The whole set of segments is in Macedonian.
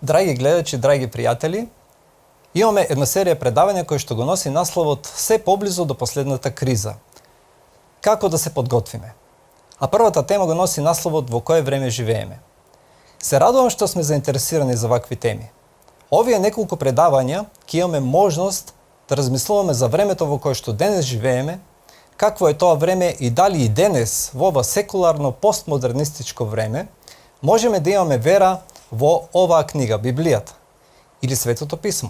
Драги гледачи, драги приятели, имаме една серија предавања која што го носи насловот "Се поблизу до последната криза". Како да се подготвиме? А првата тема го носи насловот "Во кое време живееме". Се радувам што сме заинтересирани за вакви теми. Овие неколку предавања ќе имаме можност да размислуваме за времето во кое што денес живееме, какво е тоа време и дали и денес, во ова секуларно постмодернистичко време, можеме да имаме вера во оваа книга, Библијата, или Светото писмо.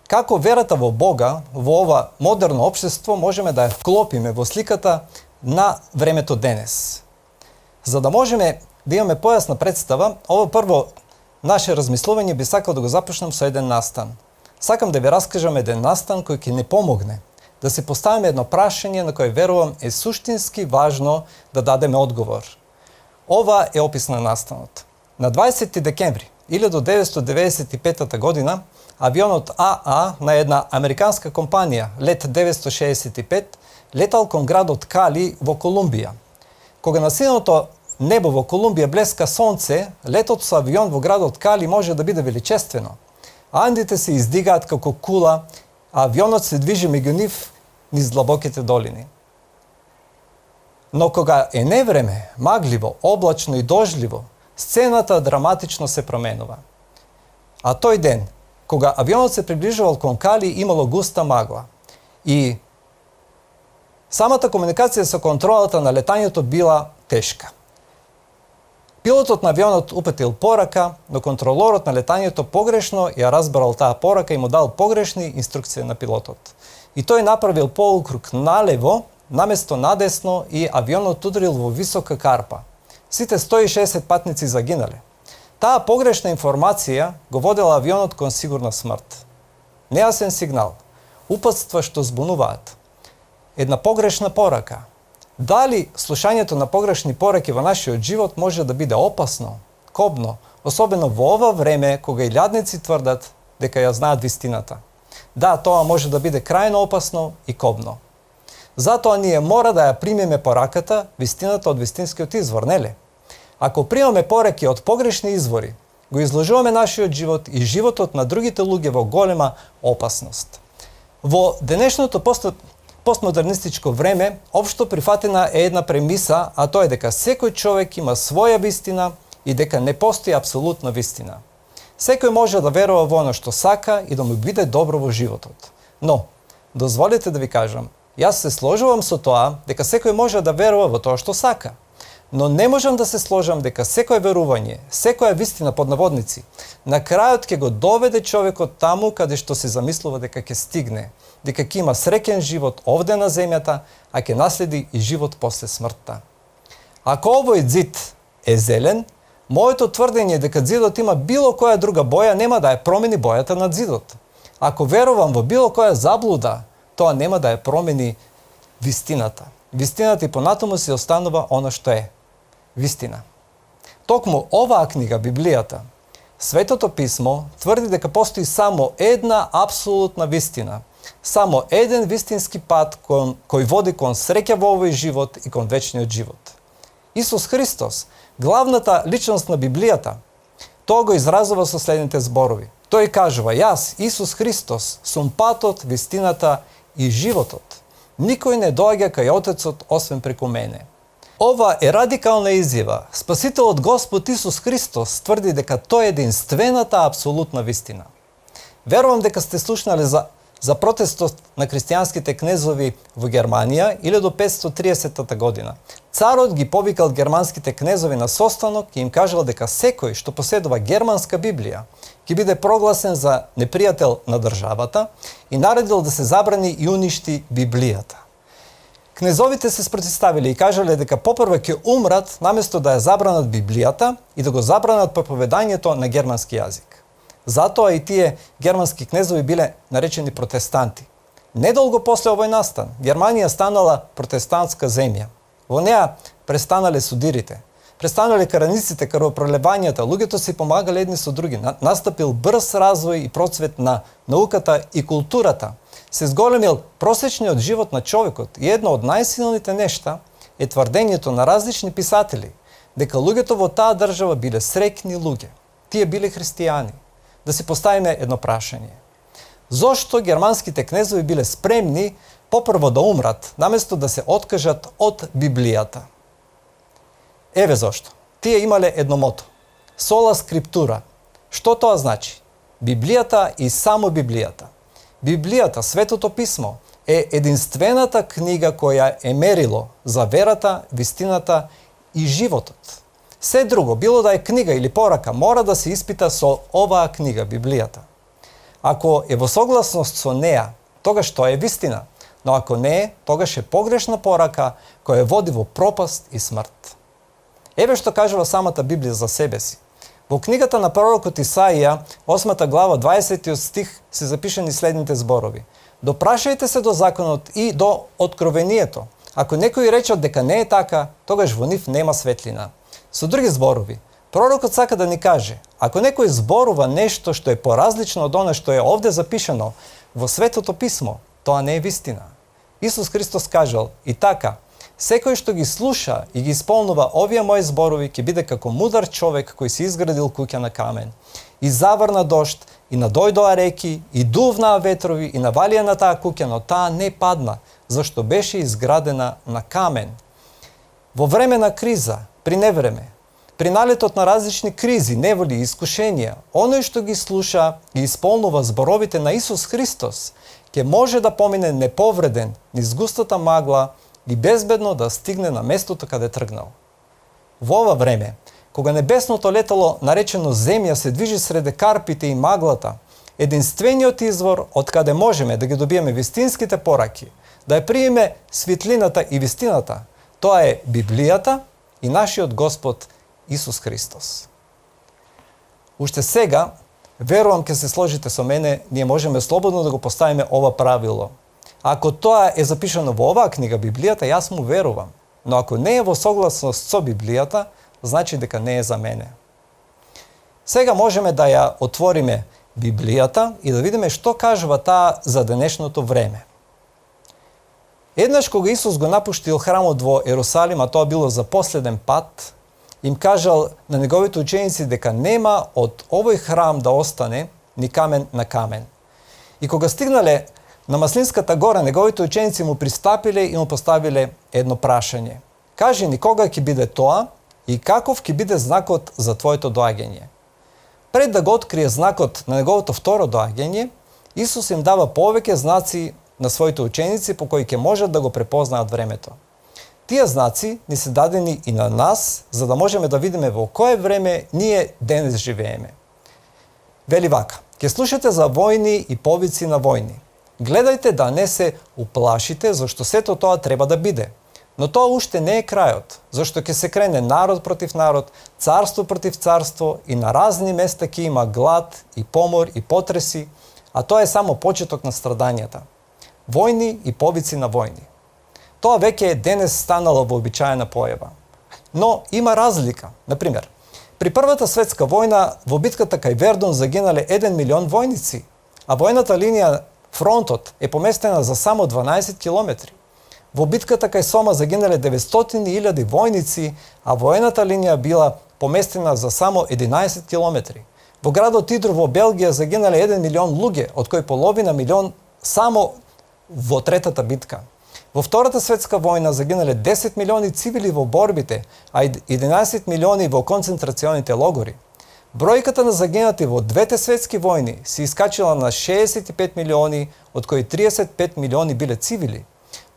Како верата во Бога, во ова модерно општество, можеме да ја вклопиме во сликата на времето денес. За да можеме да имаме појасна представа, ова прво наше размислување би сакал да го започнам со еден настан. Сакам да ви раскажам еден настан кој ќе ни помогне да се поставиме едно прашање на кое верувам е суштински важно да дадеме одговор. Ова е опис на настанот. На 20 декември 1995 година авионот АА на една американска компанија, лет 965, летал кон градот Кали во Колумбија. Кога на синото небо во Колумбија блеска сонце, летот со авион во градот Кали може да биде величествено. Андите се издигаат како кула, а авионот се движи меѓу нив низ длабоките долини. Но кога е невреме, магливо, облачно и дожливо, сцената драматично се променува. А тој ден, кога авионот се приближувал кон Кали, имало густа магла. И самата комуникација со контролата на летањето била тешка. Пилотот на авионот упатил порака, но контролорот на летањето погрешно ја разбрал таа порака и му дал погрешни инструкции на пилотот. И тој направил полукруг налево, наместо надесно, и авионот ударил во висока карпа. Сите 160 патници загинале. Таа погрешна информација го водела авионот кон сигурна смрт. Нејасен сигнал, упатства што збунуваат. Една погрешна порака. Дали слушањето на погрешни пораки во нашиот живот може да биде опасно, кобно, особено во ова време кога и лјадници тврдат дека ја знаат вистината? Да, тоа може да биде крајно опасно и кобно. Затоа ние мора да ја примеме пораката, вистината од вистинскиот извор, нели? Ако примаме пораки од погрешни извори, го изложуваме нашиот живот и животот на другите луѓе во голема опасност. Во денешното постмодернистичко време, општо прифатена е една премиса, а тоа е дека секој човек има своја вистина и дека не постои апсолутна вистина. Секој може да верува во оно што сака и да му биде добро во животот. Но, дозволете да ви кажам, јас се сложувам со тоа дека секој може да верува во тоа што сака. Но не можам да се сложам дека секое верување, секоја вистина под наводници, на крајот ќе го доведе човекот таму каде што се замислува дека ќе стигне, дека ќе има среќен живот овде на земјата, а ќе наследи и живот после смртта. Ако овој ѕид е зелен, моето тврдење дека ѕидот има било која друга боја нема да ја промени бојата на ձидот. Ако верувам во било која заблуда, тоа нема да ја промени вистината. Вистината и понатаму се останува она што е. Вистина. Токму оваа книга, Библијата, Светото писмо, тврди дека постои само една апсолутна вистина, само еден вистински пат кој води кон среќа во овој живот и кон вечниот живот. Исус Христос, главната личност на Библијата, тоа го изразува со следните зборови. Тој кажува: "Јас, Исус Христос, сум патот, вистината и животот. Никој не доаѓа кај Отецот освен преку мене." Ова е радикална изјава. Спасителот Господ Исус Христос тврди дека тој е единствената апсолутна вистина. Верувам дека сте слушнали за протестот на христијанските кнезови во Германија 1530 година. Царот ги повикал германските кнезови на состанок и им кажал дека секој што поседува германска Библија ќе биде прогласен за непријател на државата и наредил да се забрани и уништи Библијата. Кнезовите се спротивставиле и кажале дека попрво ќе умрат наместо да ја забранат Библијата и да го забранат проповедањето на германски јазик. Затоа и тие германски кнезови биле наречени протестанти. Недолго после овој настан, Германија станала протестантска земја. Во неа престанале судирите, престанале караниците, крвопролевањата, луѓето си помагале едни со други. Настапил брз развој и процвет на науката и културата. Се зголемил просечниот живот на човекот и едно од најсилните нешта е тврдењето на различни писатели дека луѓето во таа држава биле среќни луѓе. Тие биле христијани. да си поставиме едно прашање. Зошто германските кнезови биле спремни попрво да умрат, наместо да се откажат од Библијата? Еве зошто. Тие имале едно мото. Сола скриптура. Што тоа значи? Библијата и само Библијата. Библијата, Светото писмо, е единствената книга која е мерило за верата, вистината и животот. Се друго, било да е книга или порака, мора да се испита со оваа книга, Библијата. Ако е во согласност со неа, тогаш тоа е вистина, но ако не е, тогаш е погрешна порака која води во пропаст и смрт. Еве што кажува самата Библија за себе си. Во книгата на пророкот Исаија, 8 глава, 20 стих, се запишани следните зборови. Допрашајте се до законот и до откровението. Ако некои речат дека не е така, тогаш во нив нема светлина. Со други зборови, пророкот сака да ни каже, ако некој зборува нешто што е поразлично од она што е овде запишано во Светото писмо, тоа не е вистина. Исус Христос кажал и така, секој што ги слуша и ги исполнува овие мои зборови ќе биде како мудар човек кој си изградил куќа на камен. И заврна дожд, и надојдоа реки, и дувнаа ветрови, и навалија на таа куќа, но таа не падна, зашто беше изградена на камен. Во време на криза, при невреме, при налетот на различни кризи, неволи и искушенија, оној што ги слуша и исполнува зборовите на Исус Христос, ќе може да помине неповреден низ густата магла и безбедно да стигне на местото каде тргнал. Во ова време, кога небесното летало наречено Земја се движи среде карпите и маглата, единствениот извор од каде можеме да ги добиеме вистинските пораки, да ја приеме светлината и вистината, тоа е Библијата и нашиот Господ Исус Христос. Уште сега, верувам ќе се сложите со мене, ние можеме слободно да го поставиме ова правило. Ако тоа е запишано во оваа книга Библијата, јас му верувам. Но ако не е во согласност со Библијата, значи дека не е за мене. Сега можеме да ја отвориме Библијата и да видиме што кажува таа за денешното време. Еднаш кога Исус го напуштил храмот во Ерусалим, а тоа било за последен пат, им кажал на неговите ученици дека нема од овој храм да остане ни камен на камен. И кога стигнале на Маслинската гора, неговите ученици му пристапиле и му поставиле едно прашање. Кажи ни кога ќе биде тоа и каков ќе биде знакот за твоето доаѓање. Пред да го открие знакот на неговото второ доаѓање, Исус им дава повеќе знаци на своите ученици по кои ќе можат да го препознаат времето. Тие знаци ни се дадени и на нас, за да можеме да видиме во кое време ние денес живееме. Вели вака, ќе слушате за војни и повици на војни. Гледајте да не се уплашите, зашто сето тоа треба да биде. Но тоа уште не е крајот, зашто ќе се крене народ против народ, царство против царство и на разни места ќе има глад и помор и потреси, а тоа е само почеток на страдањата. Војни и повици на војни. Тоа веќе е денес станало вообичаена појава. Но има разлика. Например, при Првата светска војна во битката кај Вердун загинале 1 милион војници, а војната линија фронтот е поместена за само 12 километри. Во битката кај Сома загинале 900.000 војници, а војната линија била поместена за само 11 километри. Во градот Идр во Белгија загинале 1 милион луѓе, од кои половина милион само во третата битка. Во Втората светска војна загинале 10 милиони цивили во борбите, а 11 милиони во концентрационите логори. Бројката на загинати во двете светски војни се искачила на 65 милиони, од кои 35 милиони биле цивили.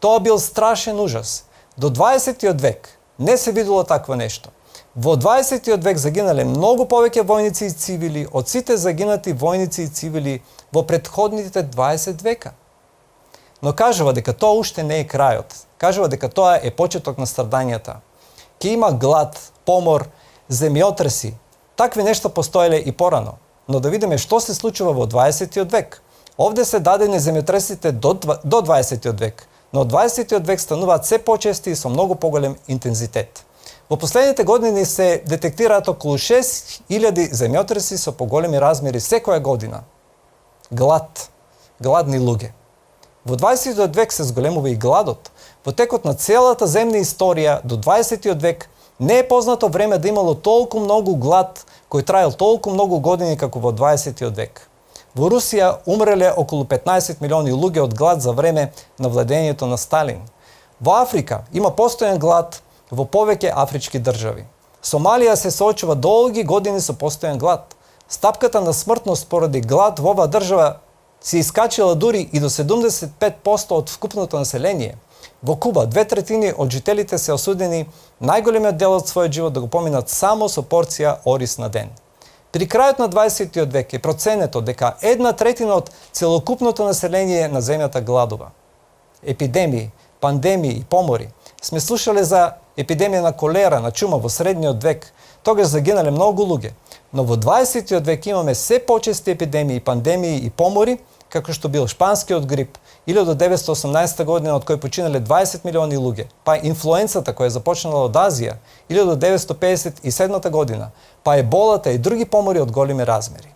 Тоа бил страшен ужас. До 20. век не се видело такво нешто. Во 20. век загинале многу повеќе војници и цивили од сите загинати војници и цивили во претходните 20 века. Но кажува дека тоа уште не е крајот. Кажува дека тоа е почеток на страдањата. Ке има глад, помор, земјотреси. Такви нешта постоеле и порано. Но да видиме што се случува во 20. век. Овде се дадени земјотресите до 20. век, но од 20. век стануваат се почести и со многу поголем интензитет. Во последните години се детектираат околу 6000 земјотреси со поголеми размери секоја година. Гладни луѓе. Во 20. век се зголемува и гладот. Во текот на целата земна историја до 20. век Не е познато време да имало толку многу глад кој траел толку многу години како во 20. век. Во Русија умреле околу 15 милиони луѓе од глад за време на владењето на Сталин. Во Африка има постојан глад во повеќе афрички држави. Сомалија се соочува долги години со постојан глад. Стапката на смртност поради глад во оваа држава се искачила дури и до 75% од вкупното население. Во Куба 2/3 од жителите се осудени најголемиот дел од својот живот да го поминат само со порција орис на ден. При крајот на 20. век е проценето дека 1/3 од целокупното население на земјата гладува. Епидемии, пандемии и помори. Сме слушале за епидемија на колера, на чума во средниот век. Тогаш загинале многу луѓе. Но во 20. век имаме се почести епидемии, пандемии и помори, како што бил шпанскиот грип, 1918 година од кој починале 20 милиони луѓе, па инфлуенцата која започнала од Азија, 1957 година, па еболата и други помори од големи размери.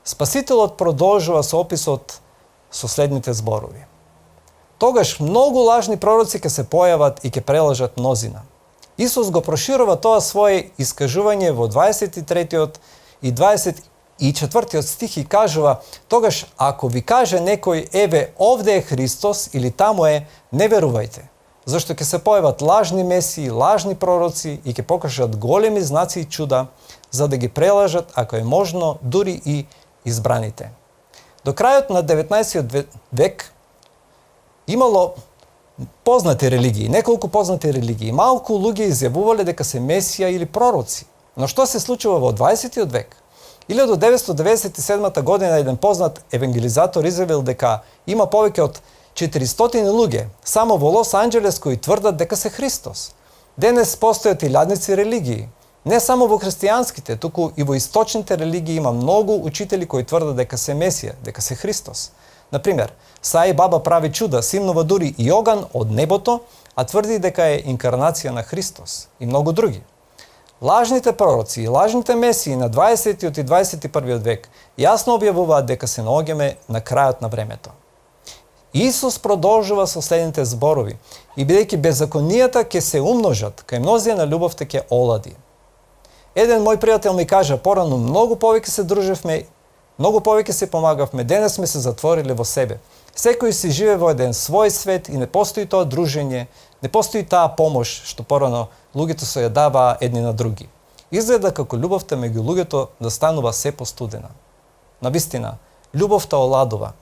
Спасителот продолжува со описот со следните зборови. Тогаш многу лажни пророци ќе се појават и ќе прелажат мнозина. Исус го проширува тоа свое искажување во 23 и 24 стих и кажува: тогаш ако ви каже некој еве овде е Христос или таму е, не верувајте, зашто ќе се појават лажни месии, лажни пророци и ќе покажат големи знаци и чуда за да ги прелажат, ако е можно, дури и избраните. До крајот на 19 век имало познати религии, неколку познати религии. Малку луѓе изјавувале дека се месија или пророци. Но што се случува во 20 век? 1997 година еден познат евангелизатор изјавил дека има повеќе од 400 луѓе само во Лос Анџелес кои тврдат дека се Христос. Денес постојат и лјадници религии. Не само во христијанските, туку и во источните религии има многу учители кои тврдат дека се Месија, дека се Христос. Например, Саи Баба прави чуда, симнува дури Јоган од небото, а тврди дека е инкарнација на Христос и многу други. Лажните пророци и лажните месии на 20 и 21 век јасно објавуваат дека се наоѓаме на крајот на времето. Исус продолжува со следните зборови: и бидејќи беззаконијата ќе се умножат, кај мнозија на љубовта ќе олади. Еден мој пријател ми кажа порано: многу повеќе се дружевме, многу повеќе се помагавме, денес сме се затвориле во себе. Секој си живее во еден свој свет и не постои тоа дружење, не постои таа помош што порано луѓето се ја даваа едни на други. Изгледа како љубовта меѓу луѓето да станува се постудена. Навистина, љубовта оладува.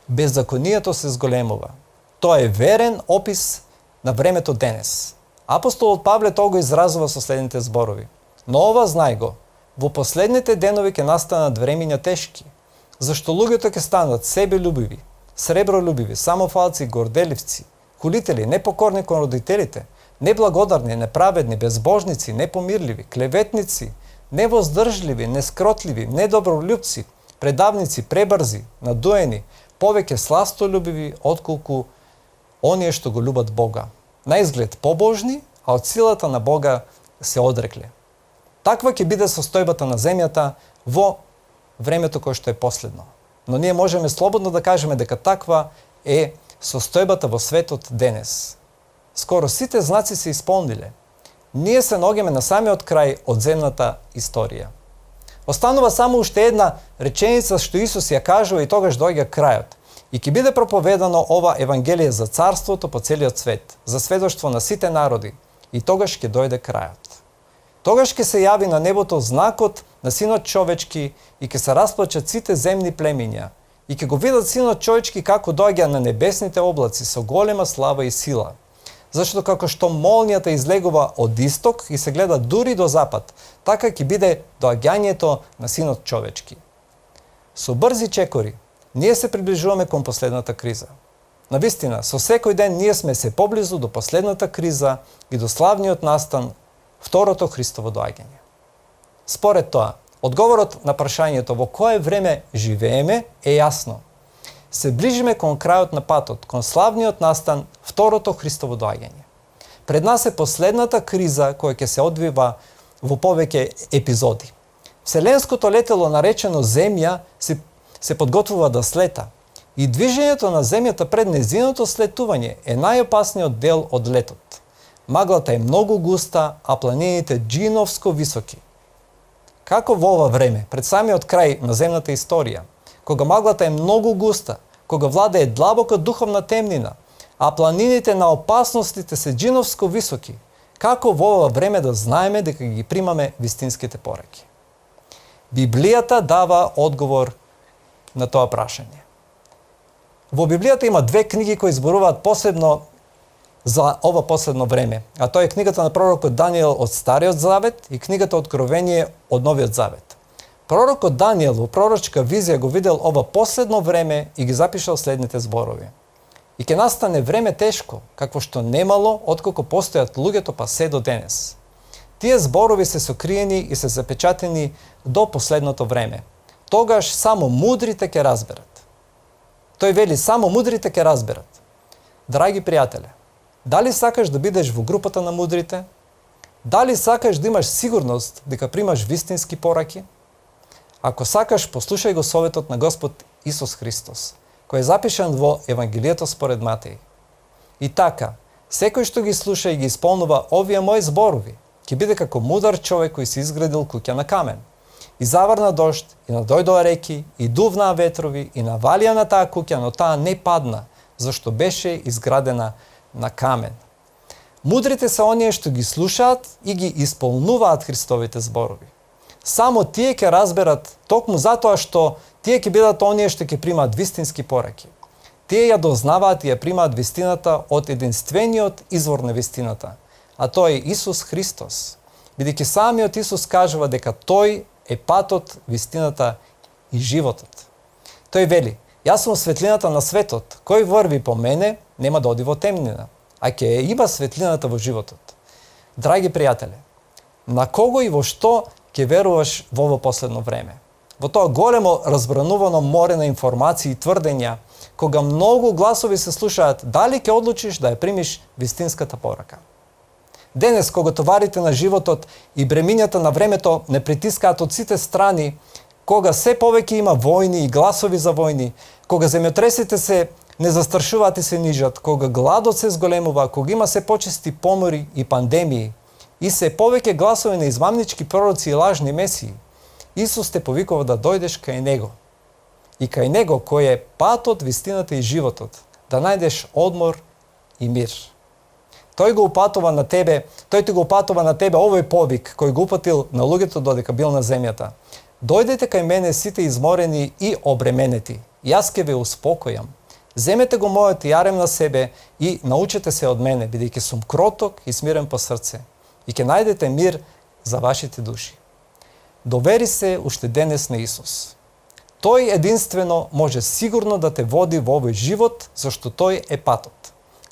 Беззаконието се зголемува. Тоа е верен опис на времето денес. Апостолот Павле тоа го изразува со следните зборови: но ова знај го, во последните денови ќе настанат времиња тешки, зашто луѓето ќе станат себелюбиви, сребролюбиви, самофалци, горделивци, хулители, непокорни кон родителите, неблагодарни, неправедни, безбожници, непомирливи, клеветници, невоздржливи, нескротливи, недобролюбци, предавници, пребрзи, надуени, повеќе сластолюбиви отколку оние што го љубат Бога. На изглед побожни, а од силата на Бога се одрекле. Таква ќе биде состојбата на земјата во времето кое што е последно. Но ние можеме слободно да кажеме дека таква е состојбата во светот денес. Скоро сите знаци се исполниле. Ние се наоѓаме на самиот крај од земната историја. Останува само уште една реченица што Исус ја кажува и тогаш доаѓа крајот. И ќе биде проповедано ова евангелие за царството по целиот свет, за сведоштво на сите народи, и тогаш ќе дојде крајот. Тогаш ќе се јави на небото знакот на Синот човечки и ќе се расплачат сите земни племиња и ќе го видат Синот човечки како доаѓа на небесните облаци со голема слава и сила. Зашто како што молнијата излегува од исток и се гледа дури до запад, така ќе биде доаѓањето на Синот човечки. Со брзи чекори ние се приближуваме кон последната криза. Навистина, со секој ден ние сме се поблизу до последната криза и до славниот настан, второто Христово доаѓање. Според тоа, одговорот на прашањето во кое време живееме е јасно. Се ближиме кон крајот на патот, кон славниот настан, второто Христово доаѓање. Пред нас е последната криза која ќе се одвива во повеќе епизоди. Вселенското летело наречено Земја се подготвува да слета и движењето на Земјата пред нејзиното слетување е најопасниот дел од летот. Маглата е многу густа, а планините джиновско високи. Како во ова време, пред самиот крај на земната историја, кога маглата е многу густа, кога владее длабока духовна темнина, а планините на опасностите се джиновско високи, како во ова време да знаеме дека ги примаме вистинските пораки? Библијата дава одговор на тоа прашање. Во Библијата има две книги кои зборуваат посебно за ова последно време, а тоа е книгата на пророкот Даниел од Стариот Завет и книгата Откровение од Новиот Завет. Пророкот Даниел во пророчка визија го видел ова последно време и ги запишал следните зборови. И ќе настане време тешко, какво што немало откако постојат луѓето па се до денес. Тие зборови се сокриени и се запечатени до последното време. Тогаш само мудрите ќе разберат. Тој вели, само мудрите ќе разберат. Драги пријателе, дали сакаш да бидеш во групата на мудрите? Дали сакаш да имаш сигурност дека примаш вистински пораки? Ако сакаш, послушај го советот на Господ Исус Христос, кој е запишан во Евангелието според Матеј. И така, секој што ги слуша и ги исполнува овие мои зборови, ќе биде како мудар човек кој си изградил куќа на камен. И заврна дожд, и надојдоа реки, и дувнаа ветрови, и навалија на таа куќа, но таа не падна, зашто беше изградена на камен. Мудрите се оние што ги слушаат и ги исполнуваат Христовите зборови. Само тие ќе разберат токму затоа што тие ќе бидат оние што ќе примаат вистински пораки. Тие ја дознаваат и ја примаат вистината од единствениот извор на вистината, а тој е Исус Христос. Бидејќи самиот Исус кажува дека тој е патот, вистината и животот. Тој вели: јас сум светлината на светот, кој врви по мене нема да оди во темнина, а ќе има светлината во животот. Драги пријателе, на кого и во што ќе веруваш во ово последно време? Во тоа големо разбранувано море на информации и тврдења, кога многу гласови се слушаат, дали ќе одлучиш да ја примиш вистинската порака? Денес, кога товарите на животот и бремињата на времето не притискаат од сите страни, кога се повеќе има војни и гласови за војни, кога земјотресите се не застрашуваат и се нижат, кога гладот се зголемува, кога има се почести помори и пандемии, и се повеќе гласови на измамнички пророци и лажни месии, Исус те повикува да дојдеш кај Него. И кај Него, кој е патот, вистината и животот, да најдеш одмор и мир. Тој го упатува на тебе, тој ти го упатува на тебе овој повик кој го упатил на луѓето додека бил на земјата. Дојдете кај мене сите изморени и обременети, јас ќе ве успокојам. Земете го мојот јарем на себе и научете се од мене, бидејќи сум кроток и смирен по срце, и ќе најдете мир за вашите души. Довери се уште денес на Исус. Тој единствено може сигурно да те води во овој живот, зашто тој е патот.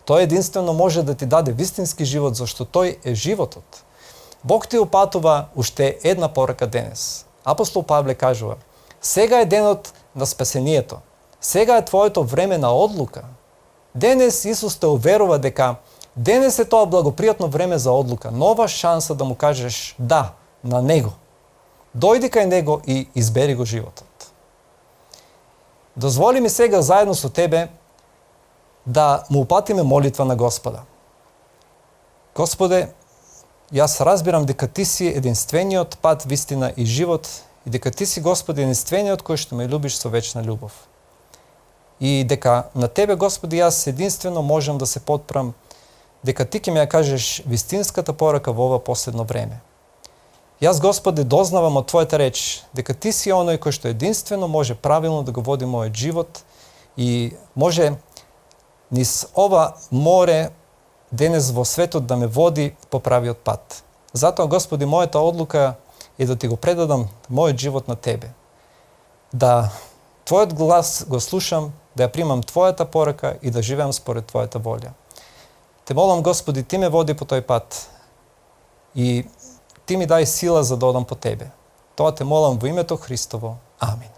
Тој единствено може да ти даде вистински живот, зашто тој е животот. Бог ти упатува уште една порака денес. Апостол Павле кажува: сега е денот на спасението. Сега е твоето време на одлука. Денес Исус те уверува дека денес е тоа благопријатно време за одлука, нова шанса да му кажеш да на Него. Дојди кај Него и избери го животот. Дозволи ми сега заедно со тебе да му упатиме молитва на Господа. Господе, јас разбирам дека Ти си единствениот пат, вистина и живот и дека Ти си, Господи, единствениот кој што ме любиш со вечна љубов. И дека на Тебе, Господи, јас единствено можам да се потпрам, дека Ти ќе ми ја кажеш вистинската порака во ова последно време. Јас, Господи, дознавам од Твојата реч дека Ти си оној кој што единствено може правилно да го води мојот живот и може низ ова море денес во светот да ме води по правиот пат. Затоа, Господи, мојата одлука е да Ти го предадам мојот живот на Тебе. Да Твојот глас го слушам, да ја примам Твојата порака и да живеам според Твојата волја. Те молам, Господи, Ти ме води по тој пат и Ти ми дај сила за да одам по Тебе. Тоа те молам во името Христово. Амин.